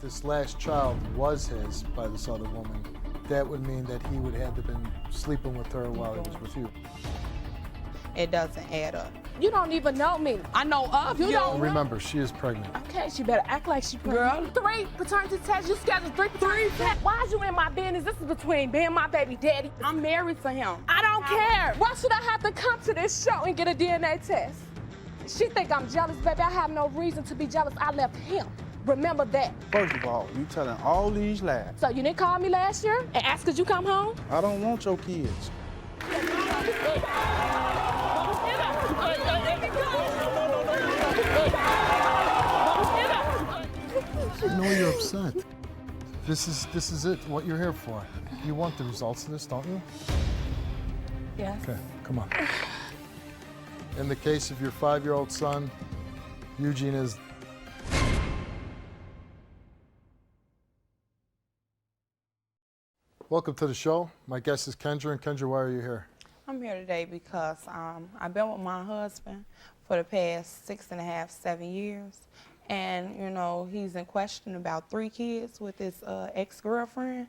this last child was his by this other woman, that would mean that he would have to been sleeping with her while he was with you. It doesn't add up. You don't even know me. I know of you. Don't Remember, she is pregnant. Okay, she better act like she pregnant. Girl. 3 paternity tests. You scheduled 3 paternity tests. Why is you in my business? This is between me and my baby daddy. I'm married to him. I don't care. Why should I have to come to this show and get a DNA test? She think I'm jealous, baby. I have no reason to be jealous. I left him. Remember that. First of all, you telling all these lies. So you didn't call me last year and ask could you come home? I don't want your kids. I know you're upset. This is it, what you're here for. You want the results of this, don't you? Yes. Okay, come on. In the case of your 5-year-old son, Eugene is... Welcome to the show. My guest is Kendra. And Kendra, why are you here? I'm here today because I've been with my husband for the past 6.5, 7 years. And, you know, he's in question about 3 kids with his ex-girlfriend.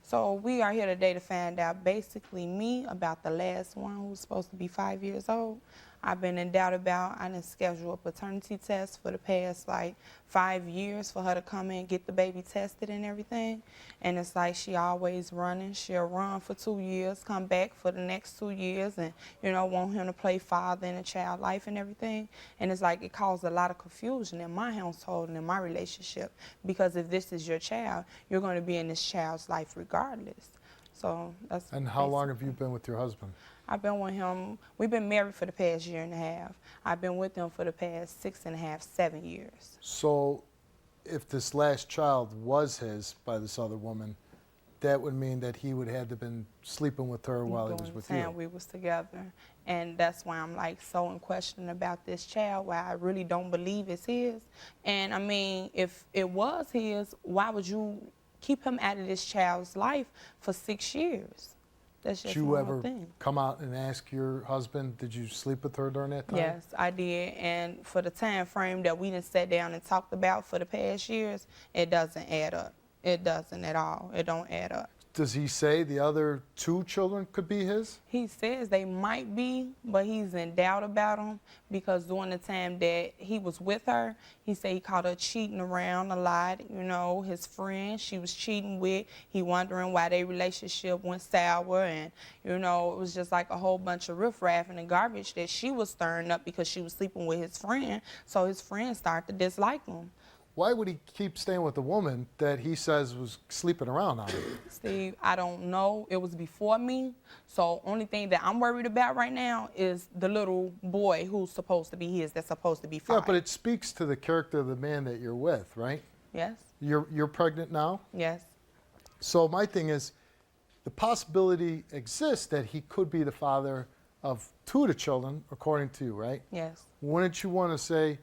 So we are here today to find out basically me about the last one who's supposed to be 5 years old. I've been in doubt about. I didn't schedule a paternity test for the past like 5 years for her to come in and get the baby tested and everything. And it's like she always running. She'll run for 2 years, come back for the next 2 years and, you know, want him to play father in a child life and everything. And it's like it caused a lot of confusion in my household and in my relationship because if this is your child, you're going to be in this child's life regardless. So that's. And how long have you been with your husband? I've been with him, we've been married for the past 1.5 years. I've been with him for the past 6.5, 7 years. So if this last child was his by this other woman, that would mean that he would have to been sleeping with her while he was with you. We was together. And that's why I'm like so in question about this child, why I really don't believe it's his. And I mean, if it was his, why would you keep him out of this child's life for 6 years? That's just Did you ever thing. come out and ask your husband, did you sleep with her during that time? Yes, I did. And for the time frame that we done sat down and talked about for the past years, it doesn't add up. It doesn't at all. It don't add up. Does he say the other 2 children could be his? He says they might be, but he's in doubt about them because during the time that he was with her, he said he caught her cheating around a lot. You know, his friend she was cheating with, he wondering why their relationship went sour, and, you know, it was just like a whole bunch of riffraff and garbage that she was stirring up because she was sleeping with his friend, so his friend started to dislike him. Why would he keep staying with a woman that he says was sleeping around on him? Steve, I don't know. It was before me. So only thing that I'm worried about right now is the little boy who's supposed to be his, that's supposed to be 5. Yeah, but it speaks to the character of the man that you're with, right? Yes. You're pregnant now? Yes. So my thing is, the possibility exists that he could be the father of 2 of the children, according to you, right? Yes. Wouldn't you want to say,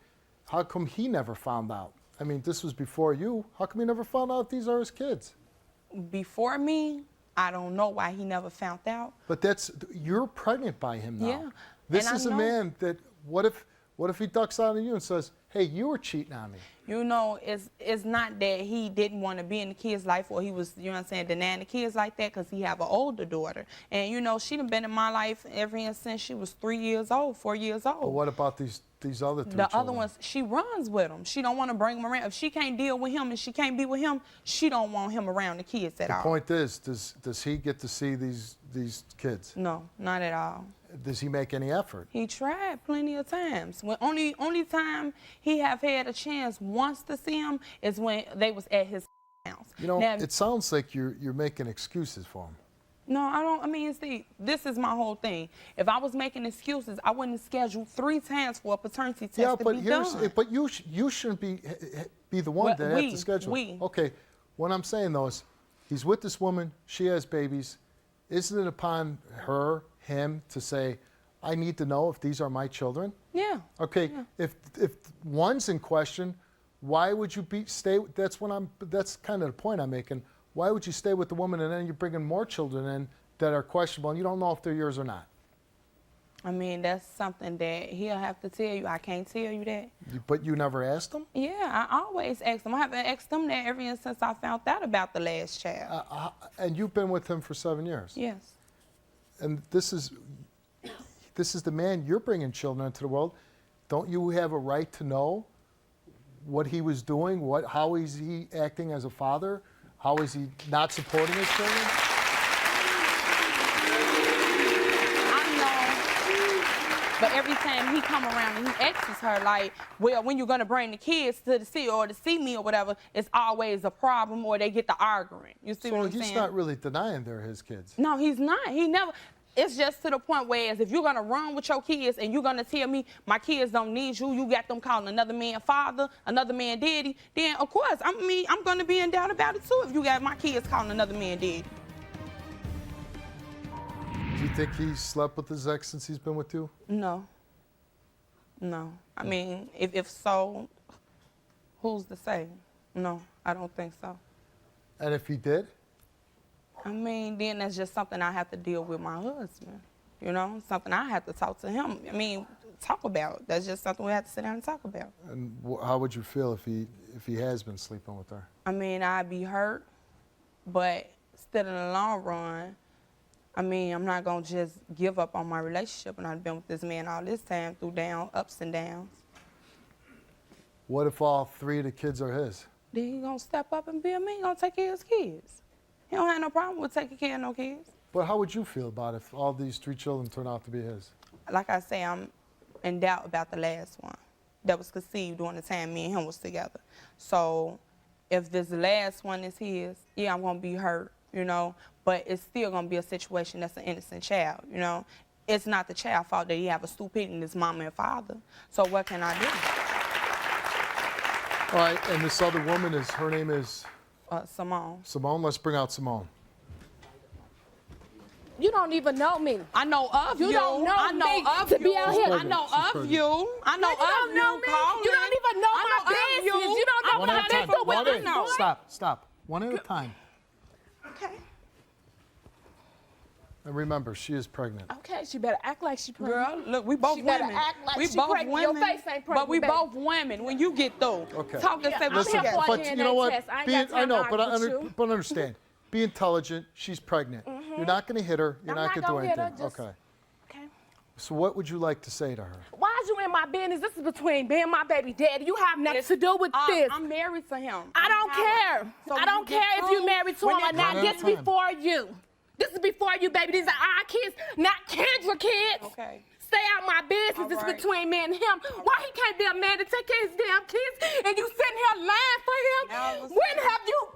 how come he never found out? I mean, this was before you. How come he never found out these are his kids? Before me, I don't know why he never found out. But you're pregnant by him now. Yeah. This And is I a know. Man that, what if he ducks out on you and says, hey, you were cheating on me? You know, it's not that he didn't want to be in the kid's life or he was, you know what I'm saying, denying the kids like that because he have an older daughter. And, you know, she done been in my life ever since she was 3 years old, 4 years old. But what about these other 2 The children? other ones, she runs with them. She don't want to bring them around. If she can't deal with him and she can't be with him, she don't want him around the kids at all. The point is, does he get to see these kids? No, not at all. Does he make any effort? He tried plenty of times. When only time he have had a chance once to see him is when they was at his house. You know, now, it sounds like you're making excuses for him. no, I don't. I mean, see, this is my whole thing. If I was making excuses, I wouldn't schedule 3 times for a paternity test Yeah, to but be done. but you shouldn't be the one Well, that has to schedule. Okay, what I'm saying though is, he's with this woman. She has babies. Isn't it upon him to say, I need to know if these are my children? Yeah. Okay, yeah. if one's in question, why would you stay? That's kind of the point I'm making. Why would you stay with the woman and then you're bringing more children in that are questionable and you don't know if they're yours or not? I mean, that's something that he'll have to tell you. I can't tell you that. But you never asked him? Yeah, I always ask him. I haven't asked him that ever since I found out about the last child. And you've been with him for 7 years. Yes. And this is the man you're bringing children into the world. Don't you have a right to know what he was doing? How is he acting as a father? How is he not supporting his children? But every time he come around and he asks her, like, well, when you're going to bring the kids to the city or to see me or whatever, it's always a problem or they get to arguing. You see what I'm saying? So he's not really denying they're his kids. No, he's not. He never. It's just to the point where if you're going to run with your kids and you're going to tell me my kids don't need you, you got them calling another man father, another man daddy, then, of course, I'm going to be in doubt about it, too, if you got my kids calling another man daddy. Do you think he slept with his ex since he's been with you? No. No. I mean, if so, who's to say? No, I don't think so. And if he did? I mean, then that's just something I have to deal with my husband. You know, something I have to talk to him. I mean, talk about. That's just something we have to sit down and talk about. And how would you feel if he has been sleeping with her? I mean, I'd be hurt, but still in the long run, I mean, I'm not going to just give up on my relationship, and I've been with this man all this time through ups and downs. What if all 3 of the kids are his? Then he going to step up and be a man. He going to take care of his kids. He don't have no problem with taking care of no kids. But how would you feel about it if all these 3 children turn out to be his? Like I say, I'm in doubt about the last one that was conceived during the time me and him was together. So if this last one is his, yeah, I'm going to be hurt, you know, but it's still going to be a situation that's an innocent child, you know. It's not the child's fault that he have a stupidity in his mama and father. So what can I do? All right, and this other woman, her name is? Simone. Simone, let's bring out Simone. You don't even know me. I know of you. You don't know I know me of to you. be out here. I know of you. I know You don't of know you. me. Calling. You don't even know I my know of business. You don't know One what at I've a been time. through with One this at a boy. Stop. One at a time. Okay. And remember, she is pregnant. Okay, she better act like she pregnant. Girl, look, we both She better women. act like we she both pregnant. women. Your face ain't but we pregnant, both women. When you get through, Okay. talk and say I'm what you here got. for a But you DNA know what? test. I ain't got time I know, to but argue with you. but understand. Be intelligent. She's pregnant. You're not going to hit her. You're I'm not not going to do gonna hit her, anything. just- Okay. Okay. So what would you like to say to her? Why is you in my business? This is between me and my baby daddy. You have nothing to do with this. I'm married to him. I don't care. So I when don't you get care if through, you married to when him or you not. come- This is One at a time. before you. This is before you, baby. These are our kids, not Kendra kids. Okay. Stay out my business. All This is right. between me and him. Why he can't be a man to take care of his damn kids and you sitting here lying for Now him? listen. When have you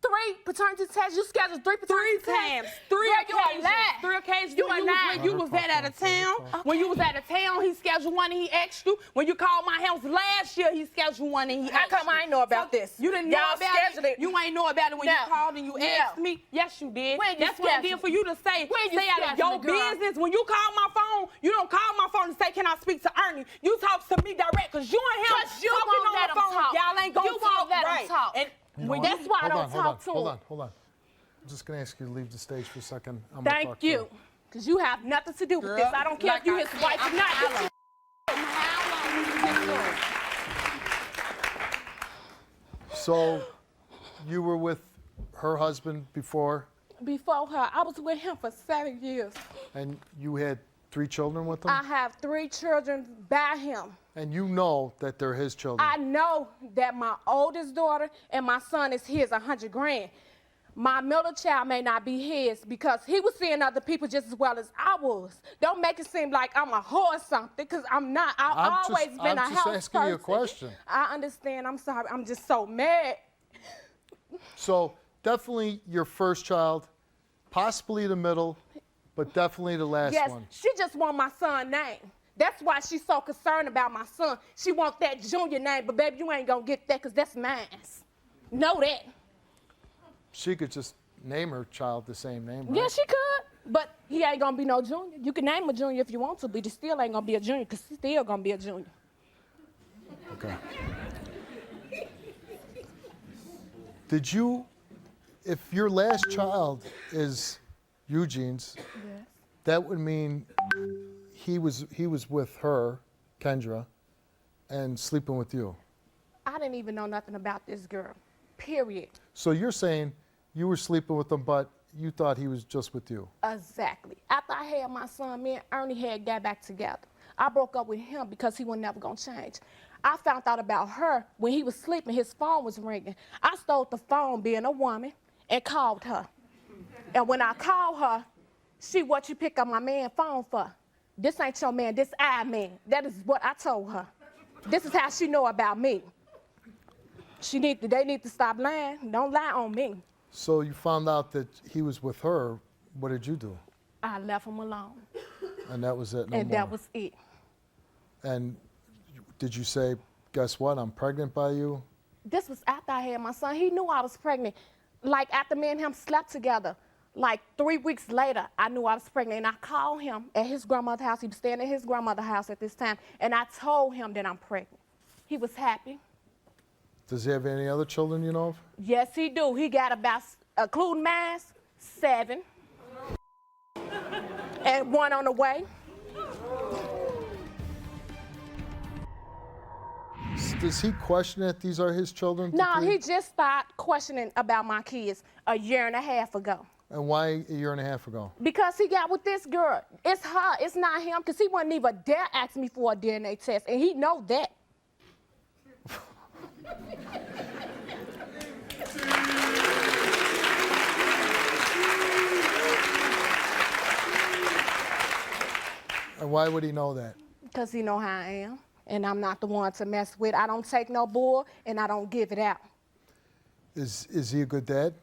3 paternity tests? You scheduled 3 paternity tests? times. Three Girl, you a occasions. lie. 3 occasions. You a when lie. you was that out of town. When you was out of town, he scheduled one and he asked you. When you called my house last year, he scheduled one and he How asked come you. I ain't know about this? You didn't know Y'all about scheduled it. it. You ain't know about it when No. you called and you No. asked me. Yes, you did. When you That's what I did scheduled for you to say. When you Stay out of your scheduled it, girl. business. When you call my phone, you don't call my phone and say, "Can I speak to Ernie?" You talk to me direct, cause you and him 'Cause you talking won't on let the 'em phone. talk. Y'all ain't gonna You talk won't let 'em right. talk. And You know when what? That's why I don't talk to him. Hold on. I'm just going to ask you to leave the stage for a second. I'm gonna talk Thank to her. you. Because you have nothing to do with this. I don't care if you his wife or not. So you were with her husband before, Before her, I was with him for 7 years. and you had 3 children with him? I have 3 children by him. And you know that they're his children. I know that my oldest daughter and my son is his, 100 grand. My middle child may not be his because he was seeing other people just as well as I was. Don't make it seem like I'm a whore or something, because I'm not. I've always been a I'm house just asking you a person. question. I understand. I'm sorry. I'm just so mad. So definitely your first child, possibly the middle, but definitely the last Yes, one. she just want my son's name. That's why she's so concerned about my son. She want that junior name, but baby, you ain't gonna get that because that's mine. Know that. She could just name her child the same name, right? Yeah, she could, but he ain't gonna be no junior. You can name him a junior if you want to, but he still ain't gonna be a junior because he's still gonna be a junior. Okay. Did you, if your last child is Eugene's, that would mean he was with her, Kendra, and sleeping with you. I didn't even know nothing about this girl, period. So you're saying you were sleeping with him, but you thought he was just with you. Exactly. After I had my son, me and Ernie had got back together. I broke up with him because he was never gonna change. I found out about her when he was sleeping, his phone was ringing. I stole the phone being a woman and called her. And when I called her, what you pick up my man's phone for? This ain't your man, this I man. That is what I told her. This is how she know about me. They need to stop lying. Don't lie on me. So you found out that he was with her. What did you do? I left him alone. And that was it, no And more. that was it. And did you say, guess what, I'm pregnant by you? This was after I had my son. He knew I was pregnant. Like after me and him slept together, like 3 weeks later, I knew I was pregnant. And I called him at his grandmother's house. He was staying at his grandmother's house at this time. And I told him that I'm pregnant. He was happy. Does he have any other children you know of? Yes, he do. He got about, including mine, 7. And 1 on the way. Does he question that these are his children? No, he just started questioning about my kids a year and a half ago. And why a year and a half ago? Because he got with this girl. It's her, it's not him, because he wouldn't even dare ask me for a DNA test, and he know that. And why would he know that? Because he know how I am, and I'm not the one to mess with. I don't take no bull, and I don't give it out. Is he a good dad?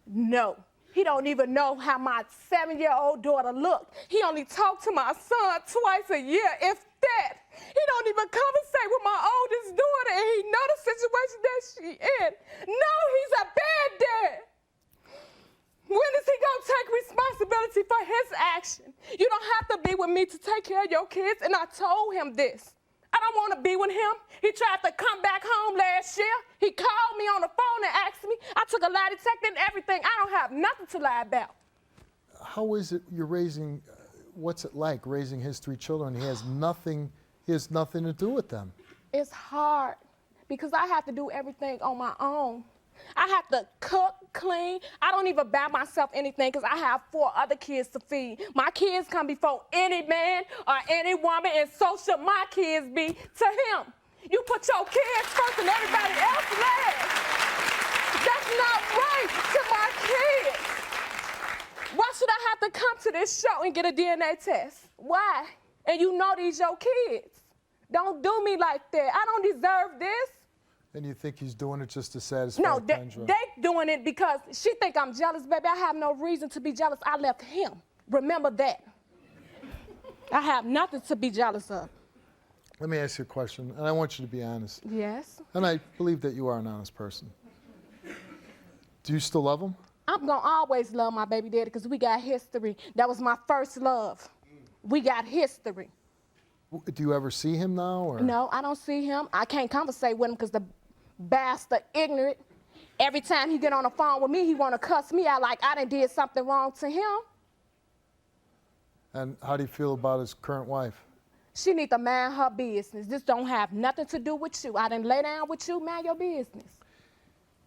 No. He don't even know how my 7-year-old daughter look. He only talked to my son twice a year, if that. He don't even conversate with my oldest daughter, and he know the situation that she in. No, he's a bad dad. When is he gonna take responsibility for his action? You don't have to be with me to take care of your kids, and I told him this. I don't want to be with him. He tried to come back home last year. He called me on the phone and asked me. I took a lie detector and everything. I don't have nothing to lie about. How is it you're raising, what's it like raising his 3 children? He has nothing to do with them. It's hard because I have to do everything on my own. I have to cook, clean. I don't even buy myself anything because I have 4 other kids to feed. My kids come before any man or any woman, and so should my kids be to him. You put your kids first and everybody else last. That's not right to my kids. Why should I have to come to this show and get a DNA test? Why? And you know these your kids. Don't do me like that. I don't deserve this. And you think he's doing it just to satisfy No, Kendra? they doing it because she think I'm jealous, baby. I have no reason to be jealous. I left him. Remember that. I have nothing to be jealous of. Let me ask you a question, and I want you to be honest. Yes. And I believe that you are an honest person. Do you still love him? I'm going to always love my baby daddy because we got history. That was my first love. We got history. Do you ever see him now? Or? No, I don't see him. I can't conversate with him because the bastard ignorant. Every time he get on the phone with me, he want to cuss me out like I done did something wrong to him. And how do you feel about his current wife? She need to mind her business. This don't have nothing to do with you. I didn't lay down with you, mind your business.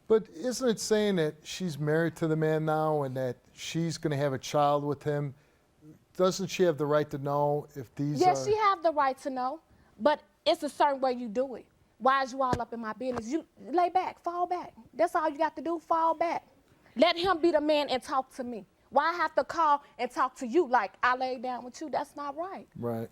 But isn't it saying that she's married to the man now and that she's going to have a child with him? Doesn't she have the right to know if these Yes, are... she have the right to know, but it's a certain way you do it. Why is you all up in my business? You lay back, fall back. That's all you got to do, fall back. Let him be the man and talk to me. Why I have to call and talk to you like I laid down with you? That's not right. Right.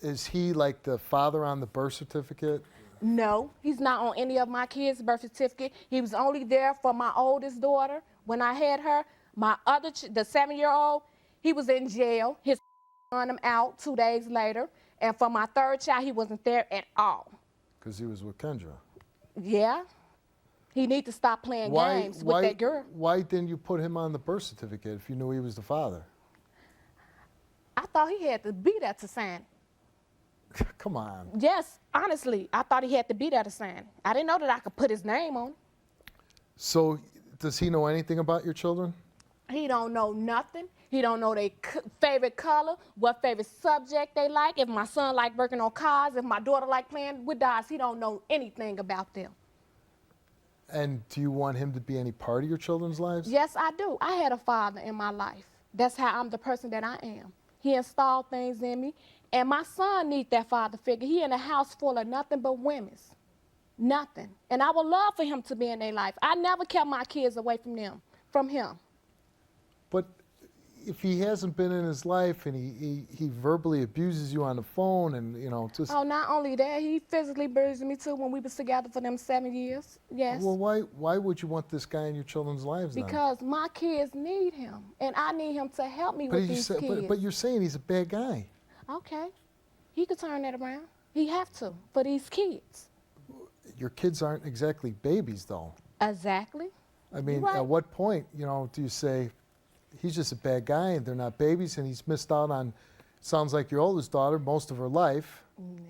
Is he like the father on the birth certificate? No, he's not on any of my kids' birth certificate. He was only there for my oldest daughter when I had her. My other, the 7-year-old, he was in jail. His run him out 2 days later. And for my 3rd child, he wasn't there at all. Because he was with Kendra. Yeah. He need to stop playing games with that girl. Why didn't you put him on the birth certificate if you knew he was the father? I thought he had to be there to sign. Come on. Yes, honestly, I thought he had to be there to sign. I didn't know that I could put his name on it. So does he know anything about your children? He don't know nothing. He don't know their favorite color, what favorite subject they like. If my son like working on cars, if my daughter like playing with dolls, he don't know anything about them. And do you want him to be any part of your children's lives? Yes, I do. I had a father in my life. That's how I'm the person that I am. He installed things in me, and my son needs that father figure. He in a house full of nothing but women's, nothing. And I would love for him to be in their life. I never kept my kids away from them, from him. But if he hasn't been in his life and he verbally abuses you on the phone and, you know, just... Oh, not only that, he physically abused me too when we was together for them 7 years. Yes. Well, why would you want this guy in your children's lives then? Because my kids need him, and I need him to help me with these kids. But you're saying he's a bad guy. Okay. He could turn that around. He have to for these kids. Your kids aren't exactly babies, though. Exactly. I mean, Right. at what point, you know, do you say, he's just a bad guy and they're not babies and he's missed out on, sounds like your oldest daughter, most of her life. Yeah.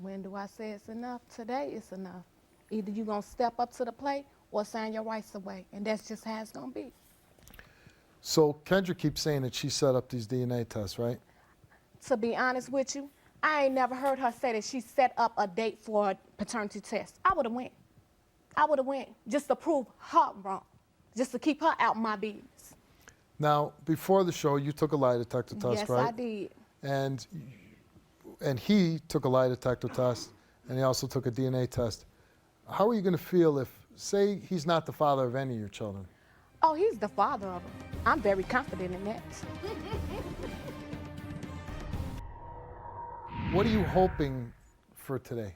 When do I say it's enough? Today it's enough. Either you gonna step up to the plate or sign your rights away, and that's just how it's gonna be. So Kendra keeps saying that she set up these DNA tests, right? To be honest with you, I ain't never heard her say that she set up a date for a paternity test. I would've went. I would've went just to prove her wrong, just to keep her out my business. Now, before the show, you took a lie detector test, Yes, right? I did. And he took a lie detector test, and he also took a DNA test. How are you going to feel if, say, he's not the father of any of your children? Oh, he's the father of them. I'm very confident in that. What are you hoping for today?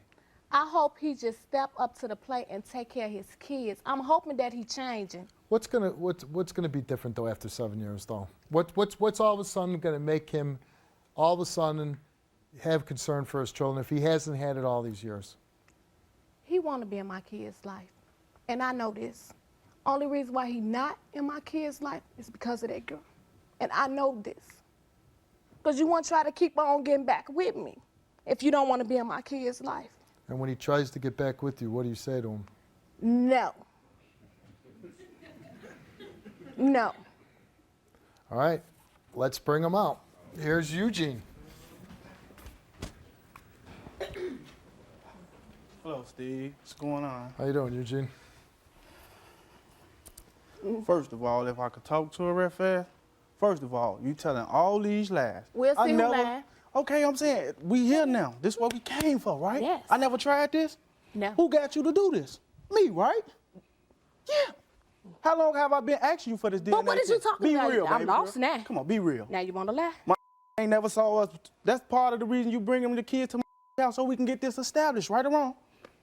I hope he just step up to the plate and take care of his kids. I'm hoping that he changing. What's gonna be different though after 7 years though? What's all of a sudden gonna make him all of a sudden have concern for his children if he hasn't had it all these years? He want to be in my kid's life, and I know this. Only reason why he not in my kid's life is because of that girl, and I know this. Because you want to try to keep on getting back with me if you don't want to be in my kid's life. And when he tries to get back with you, what do you say to him? No. No. All right, let's bring him out. Here's Eugene. Hello, Steve. What's going on? How you doing, Eugene? First of all, if I could talk to her real fast. First of all, you telling all these lies. We'll see who lying. Okay, I'm saying, we here now. This is what we came for, right? Yes. I never tried this. No. Who got you to do this? Me, right? Yeah. How long have I been asking you for this DNA But what is you test? talking about? Be real, I'm baby lost girl. now. Come on, be real. Now you want to lie? Ain't never saw us. That's part of the reason you bring them the kids to my house so we can get this established, right or wrong?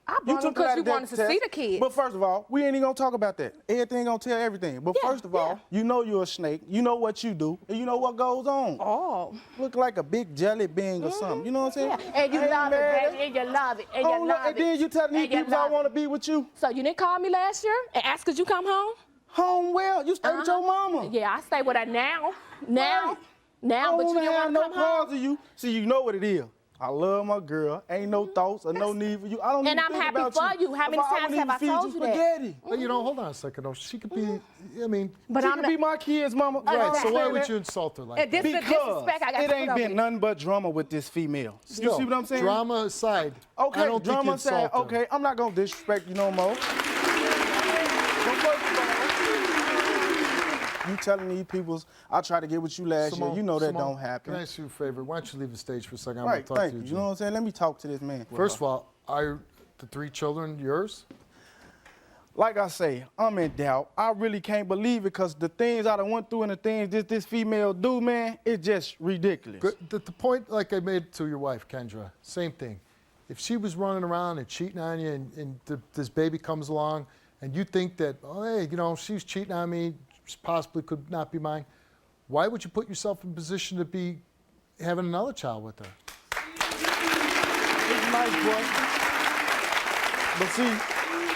I brought him because you wanted to see the kids. But first of all, we ain't even gonna talk about that. Everything gonna tell everything. But Yeah, first of all, you know you're a snake. You know what you do, and you know what goes on. Oh. Look like a big jelly bean or something. You know what I'm saying? Yeah. And you I love ain't it, mad baby, and you love it, and you Oh, look, love and it. then you telling these And you people I love want to it. be with you. So you didn't call me last year and ask could you come home? Home well, you stay with your mama. Yeah, I stay with her now. Now. Right. Now, but you didn't want to no come home. cause of you. See, you know what it is. I love my girl. Ain't no thoughts or no need for you. I don't And even I'm think happy about for you. How If many I times wouldn't have I even feed told you that? spaghetti. But you know, hold on a second though. She could be, I mean, But She I'm could not. be my kid's mama. right, so why Exactly. would you insult her like And that? this is the disrespect I got It to ain't put up been with. nothing but drama with this female. You Still, see what I'm saying? Drama aside, Okay, I don't think you drama insult aside. her. Okay, I'm not gonna disrespect you no more. But first of all, you telling these peoples I tried to get with you last year. You know that Simone, don't happen. Can I ask you a favor? Why don't you leave the stage for a second? I'm Right, going to talk thank to you. you. You know what I'm saying? Let me talk to this man. First of all, are the 3 children yours? Like I say, I'm in doubt. I really can't believe it because the things I done went through and the things this female do, man, it's just ridiculous. The point, like I made to your wife, Kendra, same thing. If she was running around and cheating on you and this baby comes along and you think that, oh, hey, you know, she's cheating on me, she possibly could not be mine, why would you put yourself in position to be having another child with her? It's a nice question. But see,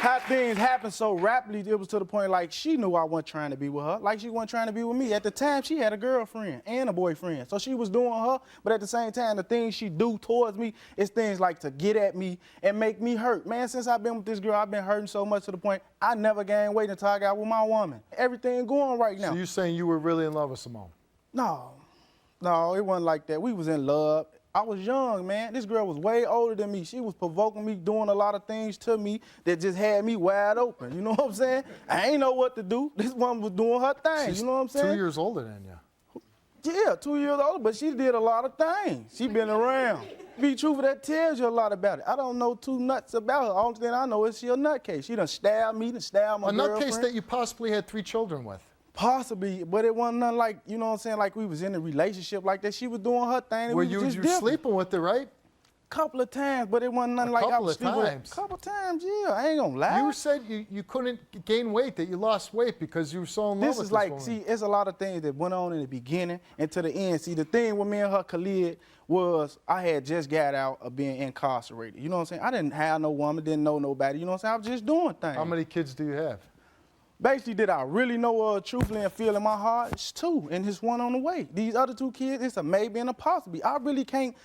how things happen so rapidly, it was to the point like she knew I wasn't trying to be with her, like she wasn't trying to be with me. At the time, she had a girlfriend and a boyfriend, so she was doing her, but at the same time, the things she do towards me is things like to get at me and make me hurt. Man, since I've been with this girl, I've been hurting so much to the point I never gained weight until I got with my woman. Everything going right now. So you're saying you were really in love with Simone? No, it wasn't like that. We was in love. I was young, man. This girl was way older than me. She was provoking me, doing a lot of things to me that just had me wide open. You know what I'm saying? I ain't know what to do. This woman was doing her thing. She's you know what I'm saying? 2 years older than you. Yeah, 2 years older, but she did a lot of things. She been around. Be truthful, that tells you a lot about it. I don't know two nuts about her. Only thing I know is she a nutcase. She done stabbed me, done stabbed my girlfriend. A nutcase that you possibly had 3 children with. Possibly, but it wasn't nothing like, you know what I'm saying, like we was in a relationship like that. She was doing her thing. And Were we you was just sleeping with her, right? Couple of times, but it wasn't nothing like I was sleeping with her. Couple of times, yeah. I ain't gonna lie. You said you couldn't gain weight, that you lost weight because you were so in love with This is this like, woman. see, it's a lot of things that went on in the beginning and to the end. See, the thing with me and her collide was I had just got out of being incarcerated. You know what I'm saying? I didn't have no woman, didn't know nobody. You know what I'm saying? I was just doing things. How many kids do you have? Basically, did I really know her truthfully and feel in my heart? It's 2, and it's 1 on the way. These other 2 kids, it's a maybe and a possibly. I really can't,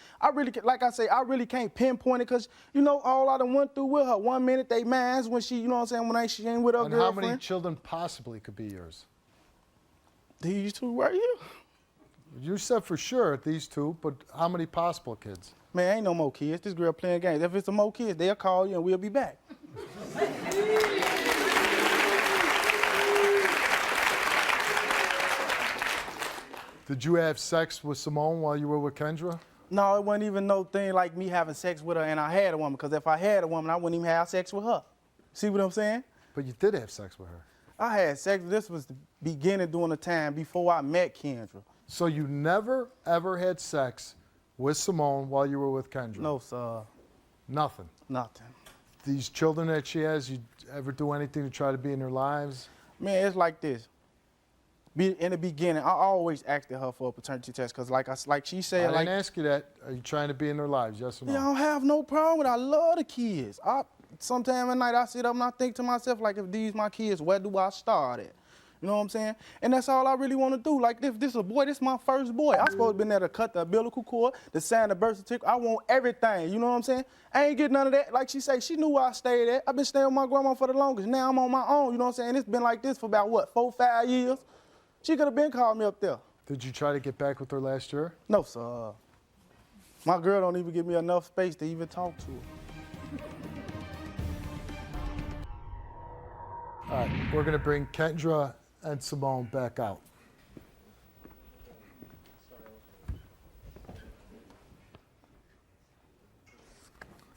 like I say, I really can't pinpoint it because, you know, all I done went through with her. 1 minute they mines when she, you know what I'm saying, she ain't with her And girlfriend. how many children possibly could be yours? These 2 right here. You said for sure these 2, but how many possible kids? Man, ain't no more kids. This girl playing games. If it's some more kids, they'll call you and we'll be back. Did you have sex with Simone while you were with Kendra? No, it wasn't even no thing like me having sex with her and I had a woman, because if I had a woman, I wouldn't even have sex with her. See what I'm saying? But you did have sex with her. I had sex. This was the beginning during the time before I met Kendra. So you never, ever had sex with Simone while you were with Kendra? No, sir. Nothing? Nothing. These children that she has, you ever do anything to try to be in their lives? Man, it's like this. In the beginning, I always asked her for a paternity test because, like she said, I didn't ask you that. Are you trying to be in their lives, yes or no? Yeah, I don't have no problem with it. I love the kids. Sometime at night, I sit up and I think to myself, like, if these my kids, where do I start at? You know what I'm saying? And that's all I really want to do. Like, if this is a boy, this is my first boy. I'm supposed to be there to cut the umbilical cord, to sign the birth certificate. I want everything. You know what I'm saying? I ain't get none of that. Like she say, she knew where I stayed at. I've been staying with my grandma for the longest. Now I'm on my own. You know what I'm saying? It's been like this for about, what, 4, 5 years? She could have been calling me up there. Did you try to get back with her last year? No, sir. My girl don't even give me enough space to even talk to her. All right, we're going to bring Kendra and Simone back out.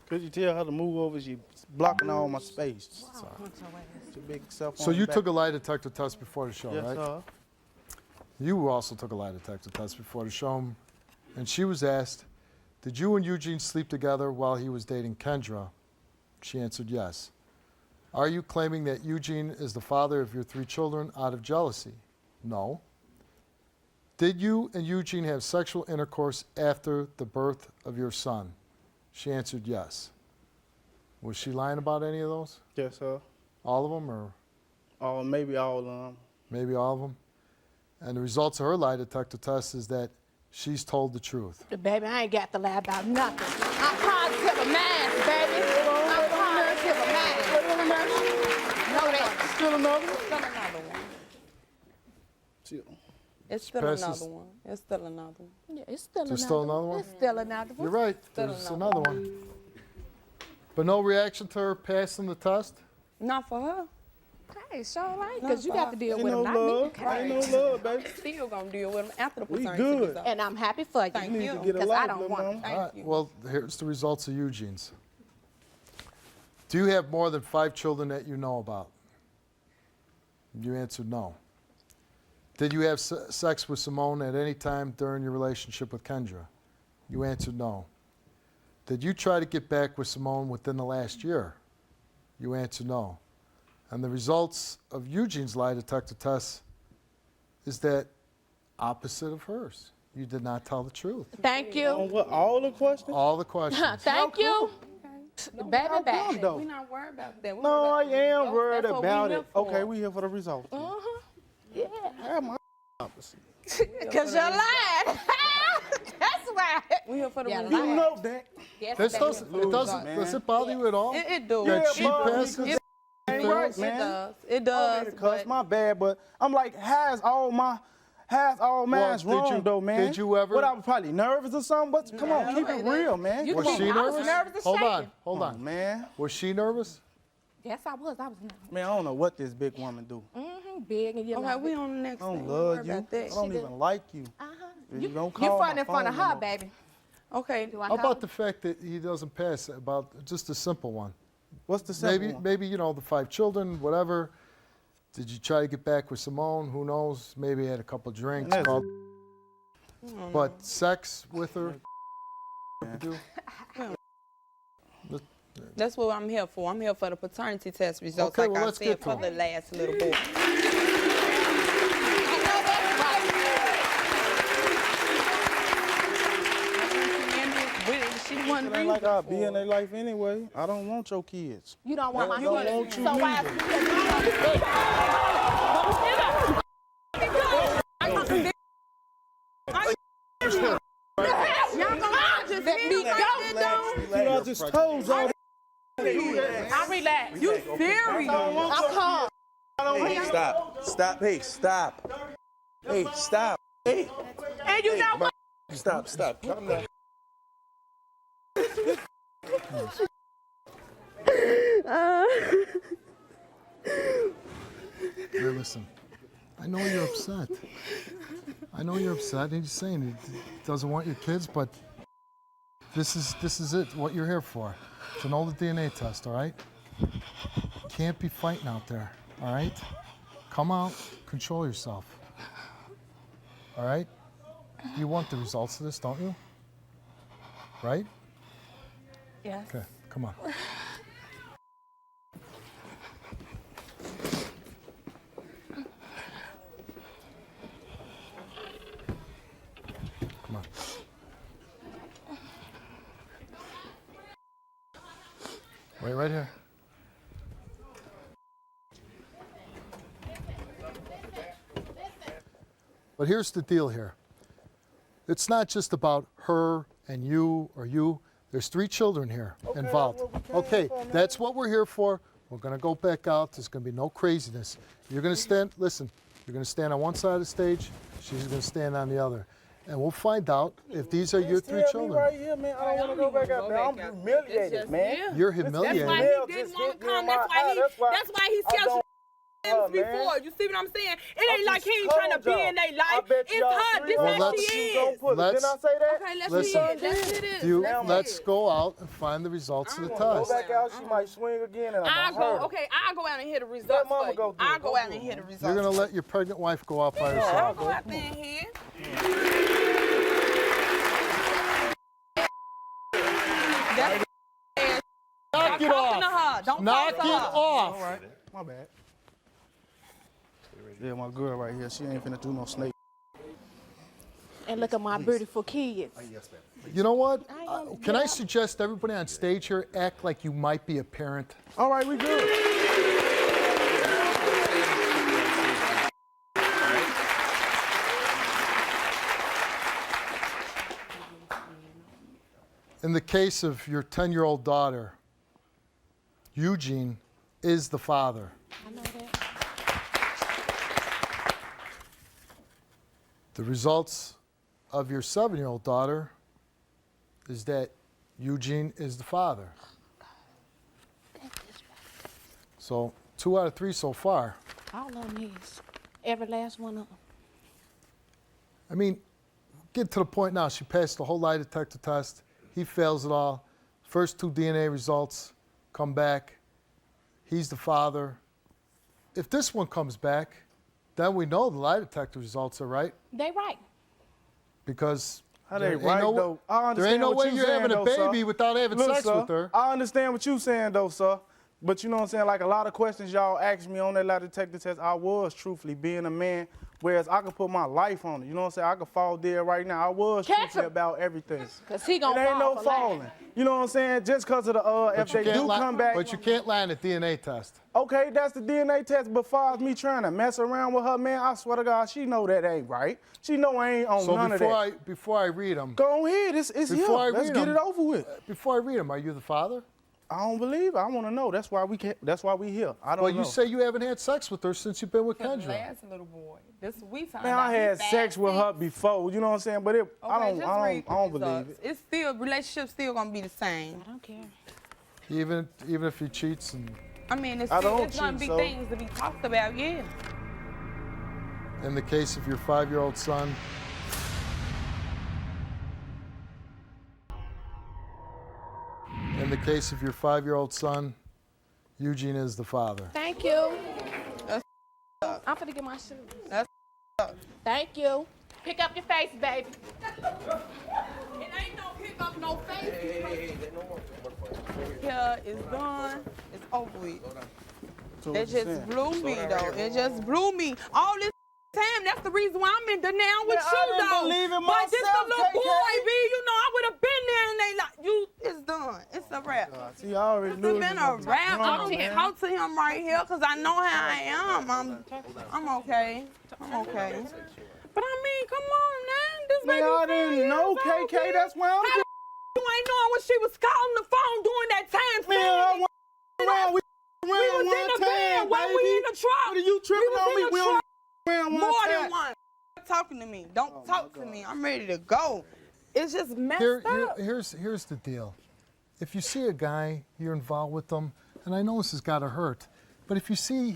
Could you tell her to move over? She's blocking all my space. Wow. It's a big cell phone. So you took a lie detector test before the show, yes, right? sir. You also took a lie detector test before the show, and she was asked, did you and Eugene sleep together while he was dating Kendra? She answered yes. Are you claiming that Eugene is the father of your 3 children out of jealousy? No. Did you and Eugene have sexual intercourse after the birth of your son? She answered yes. Was she lying about any of those? Yes, sir. All of them, or Oh, maybe all of them. maybe all of them? And the results of her lie detector test is that she's told the truth. Baby, I ain't got to lie about nothing. I'm positive of mine, baby. I'm positive of mine. Know that. Still another one? Still another one. Still. It's still Passes- another one. It's still another one. Yeah, it's still There's another still another one? It's still another one. You're right. Still There's another another one. But no reaction to her passing the test? Not for her. Hey, sure right, because you got to deal Ain't with no them, not me. love. Ain't no love, baby. Still gonna deal with them after the We paternity good. results. And I'm happy for you. Thank You need you. to get a Because I life, don't little want mama. Thank All right. you. Well, here's the results of Eugene's. Do you have more than 5 children that you know about? You answered no. Did you have sex with Simone at any time during your relationship with Kendra? You answered no. Did you try to get back with Simone within the last year? You answered no. And the results of Eugene's lie detector test is that opposite of hers. You did not tell the truth. Thank you. On what, all the questions? All the questions. Thank you. Baby How back. come, though? We're not worried about that. No, I am worried That's what we about here it. for. Okay, we here for the results. Yeah. Have my opposite. Because you're lying. That's right. We here for the Yeah, results. You know that. Yes, This baby. does it bother you at all? It do. That Yeah, she but passes? because ain't right, It man. does. It I does. didn't cuss, But my bad, but I'm like, has all mine's did wrong you- though, man? did you ever- What, I was probably nervous or something? But come on, keep it real, man. You Was can- she I was nervous? nervous as Hold shaking. on, hold on. Man, Was she nervous? Yes, I was nervous. man, I don't know what this big woman do. Big and you okay, we on the next I don't thing. love Don't you. worry I about that. don't even like you. You don't you call front my in front of phone her, no more. baby. Okay. Do I How call about the fact that he doesn't pass? About just a simple one. What's the simple Maybe, one? maybe you know the 5 children, whatever. Did you try to get back with Simone? Who knows? Maybe had a couple drinks. That's- called- But sex with her? Do? That's what I'm here for. I'm here for the paternity test results, Okay, like well, I let's said, get to for 'em. the last little boy. She the one It ain't like I'll be in their life anyway. I don't want your kids. You don't want my I don't kids. want you So why y'all gonna just let me go? You know, I just told y'all. I relax. You serious? I'm calm. Hey, stop. Stop. Hey, stop. Hey, stop. Hey, And you know what? stop. Stop. Calm down. Hey, listen. I know you're upset. I know you're upset. And he's saying he doesn't want your kids, but this is it. What you're here for. To know the DNA test, all right? Can't be fighting out there, all right? Come out, control yourself. All right? You want the results of this, don't you? Right? Yes. Okay, come on. Come on. Wait right here. But here's the deal here. It's not just about her and you or you. There's 3 children here involved. Okay, that's what we're here for. We're going to go back out. There's going to be no craziness. You're going to stand, listen, you're going to stand on one side of the stage. She's going to stand on the other. And we'll find out if these are your 3 Tell children. me right here, man. I don't want to go back out there. I'm humiliated, man. You're That's humiliated. why Mel he didn't just want hit to me in come. my eye. That's why he I sells don't him man. before. You see what I'm saying? It ain't I like he just ain't trying to told be y'all. in their I life. bet It's y'all her. This three how Well, she You is. gonna put it. let's- Didn't I say that? Okay, let's Listen. read it. Let's do this. You, Let's let's read it. go out and find the results of the Go test. back out. She might swing again, and I'll I'm gonna hurt go. her. Okay, I'll go out and hear the results. mama for you. go do it. I'll go Go out do and it, hear the man. results. You're going to let your pregnant wife go out by I'll herself. go out there and hear. Knock it Talking to off. her. Don't Knock talk it to her. off. My bad. Yeah, my girl right here. She ain't finna do no snake. And look at my beautiful kids. You know what? Can I suggest everybody on stage here act like you might be a parent? All right, we good. In the case of your 10-year-old daughter, Eugene is the father. I know that. The results of your 7-year-old daughter is that Eugene is the father. So 2 out of 3 so far. All of them is. Every last one of them. I mean, get to the point now. She passed the whole lie detector test. He fails it all. First 2 DNA results come back. He's the father. If this one comes back, then we know the lie detector results are right They right. because How there they ain't right no- though? I there ain't understand no what way you you're saying, having a though, sir. baby without having Look, sex sir, with her. I understand what you saying though, sir. But you know what I'm saying? Like a lot of questions y'all asked me on that lie detector test, I was truthfully being a man Whereas I could put my life on it. You know what I'm saying? I could fall dead right now. I was Catch truthful him. about everything. Cause he It gonna ain't no fall for lying. falling. You know what I'm saying? Just because of the, if they do come back. But you can't lie on a DNA test. Okay, that's the DNA test. But far as me trying to mess around with her, man, I swear to God, she know that ain't right. She know I ain't on none of that. Before I read them, Go ahead, it's here. Let's get it over with. Before I read them, are you the father? I don't believe it. I want to know. That's why we here. I don't know. Well, you say you haven't had sex with her since you've been with The Kendra. last little boy. This we talking Man, about. I had He sex with her 5'6". before. You know what I'm saying? But I don't believe it. It's still relationship's still gonna be the same. I don't care. Even if he cheats and I mean, it's I still don't it's gonna cheat, be so- things to be talked about. Yeah. in the case of your 5-year-old son. In the case of your 5-year-old son, Eugene is the father. Thank you. That's I'm finna get my shoes. That's Thank you. Pick up your face, baby. It ain't no pick up no face. Here is done. It's over with. So It what you saying? just blew me though. It just blew me. All this time, that's the reason why I'm in denial with Man, I you didn't though. believe in But this myself, the little KK. boy, B, you know, I would have been there and they like, you, it's done. It's a wrap. See, I already It's knew been it a was wrap. wrong, I man. can't talk to him right here because I know how I am. I'm okay. I'm okay. But I mean, come on, man. This Man, baby I 5 didn't years know, old, KK. B. That's why I'm How just... you ain't knowing when she was calling the phone during that time? Man, I went around. we was in the van when we in the truck. What are you tripping was on in me? the We truck. only around one More time. than one. Talking to me. Don't talk to me. I'm ready to go. It's just messed up. Here's the deal. If you see a guy, you're involved with them, and I know this has got to hurt, but if you see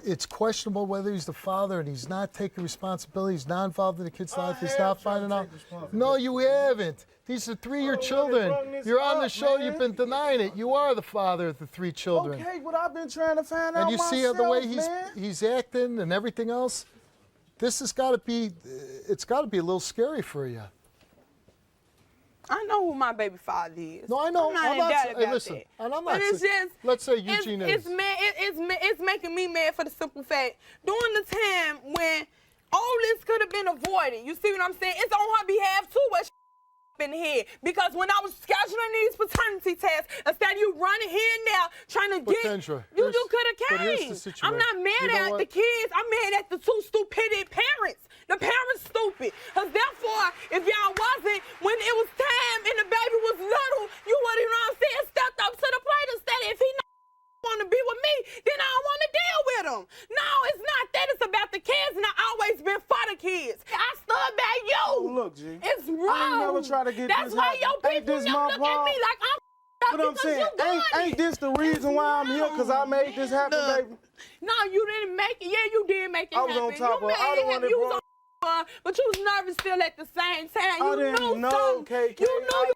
it's questionable whether he's the father and he's not taking responsibility, he's not involved in the kid's life, he's not finding out. No, you haven't. These are 3-year children. You're on the show, you've been denying it. You are the father of the 3 children. Okay, but I've been trying to find out And you see myself, the way man. he's acting and everything else. This has got to be, it's got to be a little scary for you. I know who my baby father is. No, I know. I'm not I'm in not doubt saying- about listen, that. and I'm But not it's saying- just, let's say Eugene is. it's making me mad for the simple fact. During the time when all this could have been avoided, you see what I'm saying? It's on her behalf too. What in the head, because when I was scheduling these paternity tests, instead of you running here and there trying to But get, Kendra, you here's- could have but here's the came. situation. I'm not mad You know at what? the kids. I'm mad at the 2 stupid parents. The parents stupid. Because therefore, if y'all wasn't, when it was time and the baby was little, you would, you know what I'm saying, stepped up to the plate and said, if he want to be with me, then I don't want to deal with him. No, it's not that. It's about the kids, and I always been for the kids. I stood by you. Oh, look, G. It's wrong. I ain't never try to get That's this why happen. your Ain't people this never my look at me fault? like I'm But I'm because saying, you doing ain't it. this the reason why I'm here? Because I made this happen, Look, baby. No, you didn't make it. Yeah, you did make it I was happen. on top you of it. made I the it one happen. that You was brought- on but you was nervous still at the same time. I You didn't knew know, something. KK. You knew you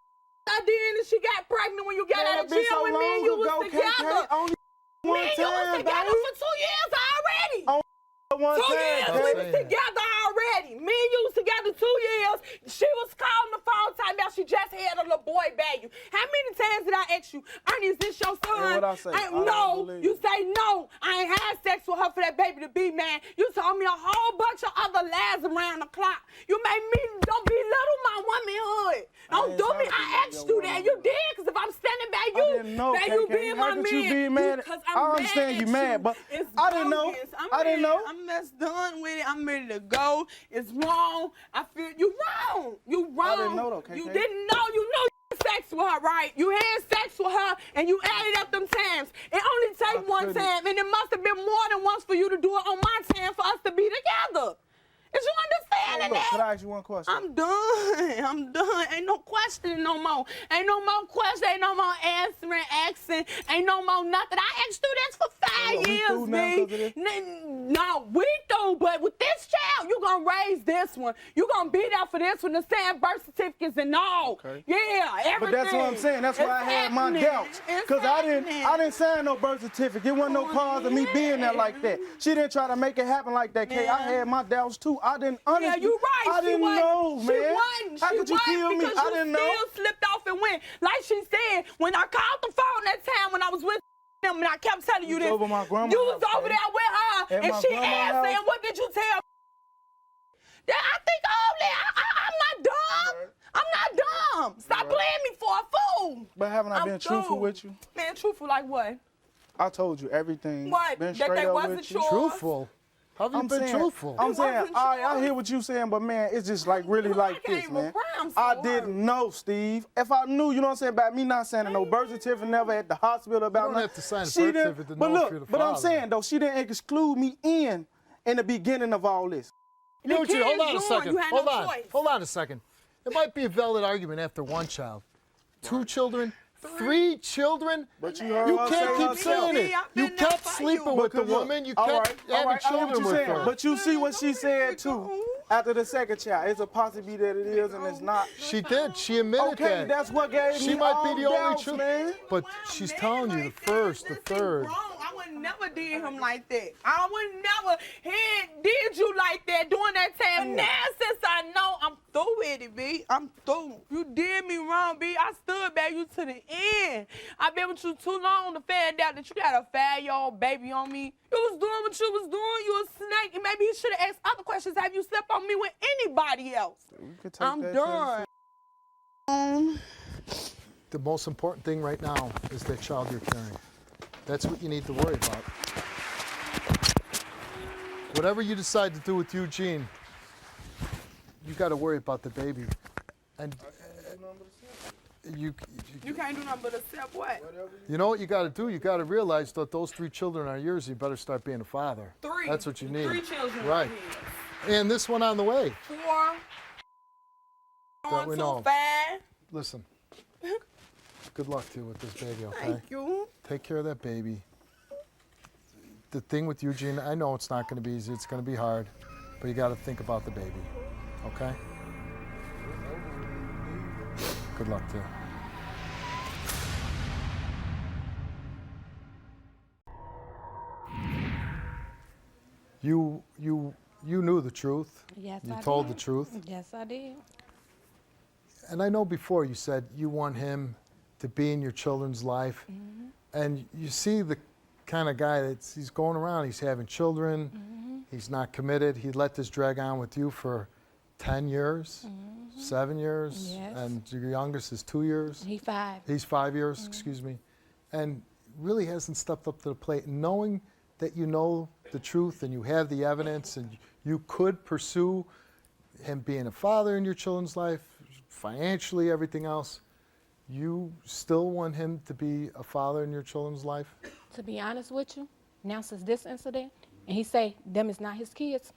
I did and she got pregnant when you got Man, out that of been jail so with me and long you ago, was together. KK. Only one Me and you was time, together baby. for 2 years already. On one 2 time, years. I'm We baby. was saying. together already. Me and you was together 2 years. She was calling the phone talking about she just had a little boy baby. How many times did I ask you, Ernie, is this your son? And what I say? I don't No. believe You it. say no. I ain't had sex with her for that baby to be man. You told me a whole bunch of other lies around the clock. You made me don't belittle my womanhood. Don't ain't do trying me. to I belittle asked your you that. You womanhood. did, because if I'm standing by you, I didn't know, that you KK. being How my could you man. be mad at- Because I I'm understand mad you at mad, but It's I didn't know. bogus. I didn't know. I'm just done with it. I'm ready to go. It's wrong. I feel you wrong. You wrong. I didn't know though, KK. You didn't know. You know you had sex with her, right? You had sex with her and you added up them times. It only take one couldn't. time, and it must have been more than once for you to do it on my time for us to be together. Is you understanding Look, could that? I ask you one question? I'm done. I'm done. Ain't no questioning no more. Ain't no more question. Ain't no more answering, asking. Ain't no more nothing. I asked you this for 5 we years, through now 'cause of B. this? No, we through, but with this child, you gonna raise this one. You gonna be there for this one, the same birth certificates and all. Okay. Yeah, everything. But that's what I'm saying. That's why I had my doubts. Because I didn't sign no birth certificate. It wasn't no cause of me being there like that. She didn't try to make it happen like that, Kay. I had my doubts too. I didn't honestly. Yeah, you right. I didn't know, man. She wasn't. How She could you wasn't kill me? because I didn't you know. still slipped off and went. Like she said, when I called the phone that time when I was with them and I kept telling you was this. over my grandma's You was house, over there with her At and my she grandma's asked house. saying, what did you tell I think all that. I'm not dumb. I'm not dumb. Stop playing me for a fool. But haven't I I'm been truthful through. with you? Man, truthful like what? I told you everything. What? Been That straight they up wasn't with you. yours? Truthful? How have you I'm been saying, truthful? I'm saying, wasn't I yours. hear what you saying, but man, it's just like really Well, I like can't this, even man. cry, I'm so I hurt. didn't know, Steve. If I knew, you know what I'm saying, about me not signing no birth certificate, never at the hospital about don't nothing. have to sign a she birth didn't- certificate to but know if look, you're the but I'm father. saying though, she didn't exclude me in the beginning of all this. Eugene, kids hold on a yours, second. you had Hold no on. choice. Hold on a second. It might be a valid argument after one child. 2 children, 3 children. But you heard You her can't say keep herself. saying it. I've You been there kept for sleeping you. with the Because look, woman. You all kept right, all having right, I hear what children you're with saying. her. But you see what she said too. After the second child, it's a possibility that it is and it's not. She did. She admitted Okay, that. that's what gave She me might all be the only doubts, truth. man. But Wow, she's man, telling you the like that. first, the Listen, third. wrong. I would never did him like that. I would never did you like that during that time. Now since I know, I'm through with it, B. I'm through. You did me wrong, B. I stood by you to the end. I've been with you too long to find out that you got a 5-year-old baby on me. You was doing what you was doing. You a snake. And maybe he should have asked other questions. Have you slept on me with anybody else? We could take I'm that done. The most important thing right now is that child you're carrying. That's what you need to worry about. Whatever you decide to do with Eugene, you got to worry about the baby. And you can't do nothing but accept what? you know what you got to do? You got to realize that those 3 children are yours. You better start being a father. 3. That's what you need. 3 children. Right. And this one on the way. 4. That Going we to know. 5. Listen. Good luck to you with this baby, okay? Thank you. Take care of that baby. The thing with Eugene, I know it's not going to be easy. It's going to be hard. But you got to think about the baby, okay? Good luck to you. You knew the truth. Yes, You I told did. the truth. Yes, I did. And I know before you said you want him to be in your children's life. And you see the kind of guy he's going around, he's having children, he's not committed. He let this drag on with you for 10 years, 7 years, Yes. and your youngest is 2 years. He 5. He's 5 years, excuse me, and really hasn't stepped up to the plate. Knowing that you know the truth and you have the evidence and you could pursue him being a father in your children's life, financially, everything else, you still want him to be a father in your children's life? To be honest with you, now since this incident, and he say them is not his kids,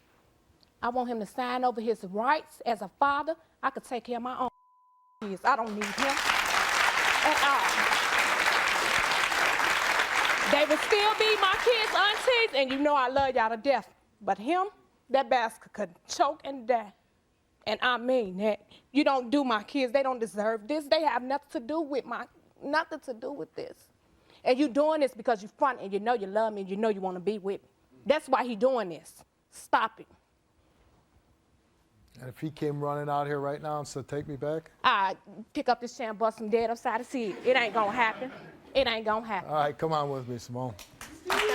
I want him to sign over his rights as a father. I could take care of my own kids. I don't need him at all. They will still be my kids' aunties, and you know I love y'all to death. But him, that bastard could choke and die. And I mean that. You don't do my kids. They don't deserve this. They have nothing to do with this. And you doing this because you front and you know you love me and you know you want to be with me. That's why he doing this. Stop it. And if he came running out here right now and said, take me back? I pick up this chair and bust him dead upside his head. It ain't gonna happen. It ain't gonna happen. All right, come on with me, Simone. Thank you,